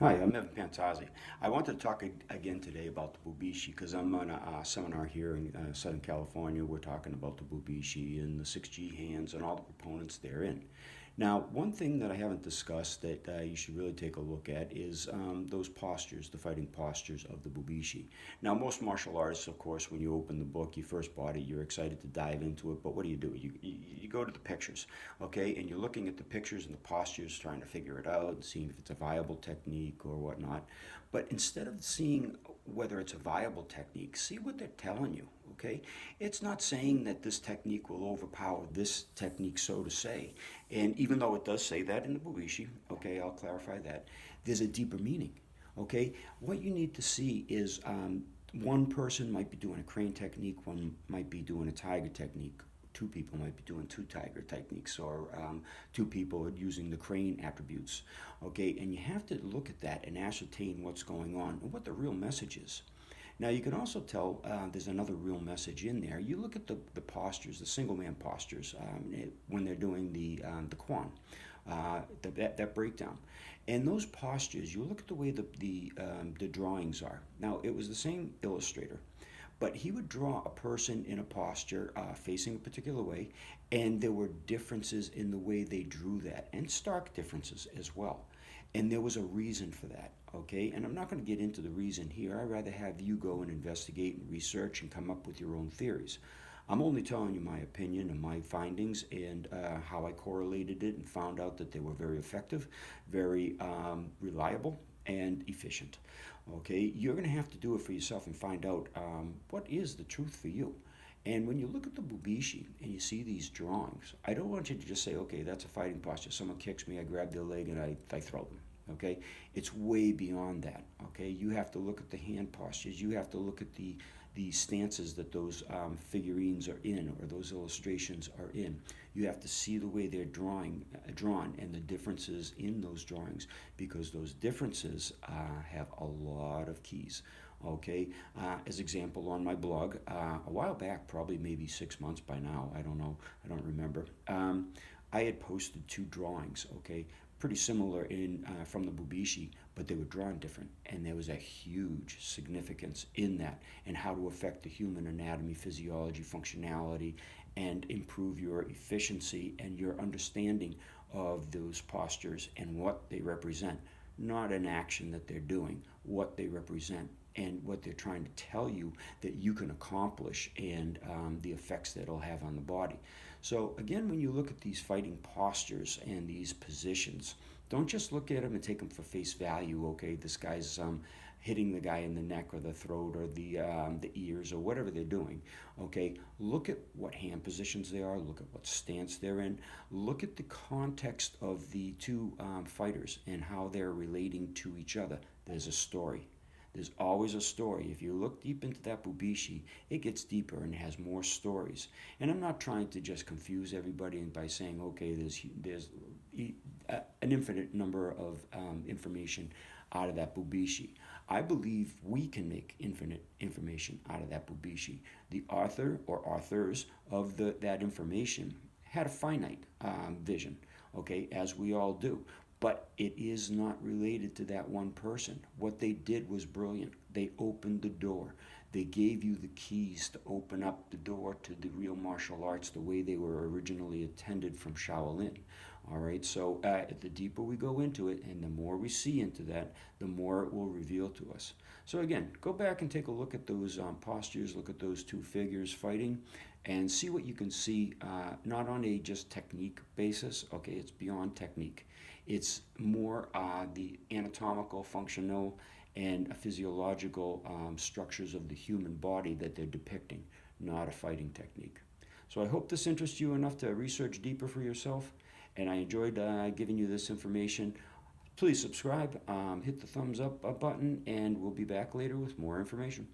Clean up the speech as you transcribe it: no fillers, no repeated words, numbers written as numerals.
Hi, I'm Evan Pantazi. I wanted to talk again today about the Bubishi because I'm on a seminar here in Southern California. We're talking about the Bubishi and the 6G hands and all the components therein. Now, one thing that I haven't discussed that you should really take a look at is those postures, the fighting postures of the Bubishi. Now, most martial artists, of course, when you open the book, you first bought it, you're excited to dive into it, but what do? You go to the pictures, okay, and you're looking at the pictures and the postures, trying to figure it out and seeing if it's a viable technique or whatnot. But instead of seeing whether it's a viable technique, see what they're telling you, okay? It's not saying that this technique will overpower this technique, so to say. And even though it does say that in the Bubishi, okay, I'll clarify that, there's a deeper meaning, okay? What you need to see is one person might be doing a crane technique, one might be doing a tiger technique, two people might be doing two tiger techniques, or two people are using the crane attributes, okay? And you have to look at that and ascertain what's going on and what the real message is. Now, you can also tell there's another real message in there. You look at the postures, the single man postures, when they're doing the Quan, that breakdown. And those postures, you look at the way the drawings are. Now, it was the same illustrator, but he would draw a person in a posture facing a particular way, and there were differences in the way they drew that, and stark differences as well. And there was a reason for that, okay? And I'm not going to get into the reason here. I'd rather have you go and investigate and research and come up with your own theories. I'm only telling you my opinion and my findings and how I correlated it and found out that they were very effective, very reliable, and efficient. Okay, you're going to have to do it for yourself and find out what is the truth for you. And when you look at the Bubishi and you see these drawings, I don't want you to just say, okay, that's a fighting posture. Someone kicks me, I grab their leg, and I throw them. Okay, it's way beyond that. Okay, you have to look at the hand postures. You have to look at the stances that those figurines are in or those illustrations are in. You have to see the way they're drawn and the differences in those drawings because those differences have a lot of keys. Okay, as example on my blog, a while back, probably maybe 6 months by now, I don't know, I don't remember. I had posted two drawings, okay, pretty similar in from the Bubishi, but they were drawn different, and there was a huge significance in that and how to affect the human anatomy, physiology, functionality, and improve your efficiency and your understanding of those postures and what they represent. Not an action that they're doing, what they represent and what they're trying to tell you that you can accomplish and the effects that it'll have on the body. So, again, when you look at these fighting postures and these positions, don't just look at them and take them for face value. Okay, this guy's hitting the guy in the neck or the throat or the ears or whatever they're doing. Okay, look at what hand positions they are. Look at what stance they're in. Look at the context of the two fighters and how they're relating to each other. There's a story. There's always a story. If you look deep into that Bubishi, it gets deeper and has more stories. And I'm not trying to just confuse everybody by saying, okay, there's an infinite number of information out of that Bubishi. I believe we can make infinite information out of that Bubishi. The author or authors of that information had a finite vision, okay, as we all do. But it is not related to that one person. What they did was brilliant. They opened the door. They gave you the keys to open up the door to the real martial arts the way they were originally intended from Shaolin. All right, so the deeper we go into it and the more we see into that, the more it will reveal to us. So, again, go back and take a look at those postures, look at those two figures fighting, and see what you can see, not on a just technique basis. Okay, it's beyond technique. It's more the anatomical, functional, and physiological structures of the human body that they're depicting, not a fighting technique. So I hope this interests you enough to research deeper for yourself, and I enjoyed giving you this information. Please subscribe, hit the thumbs up button, and we'll be back later with more information.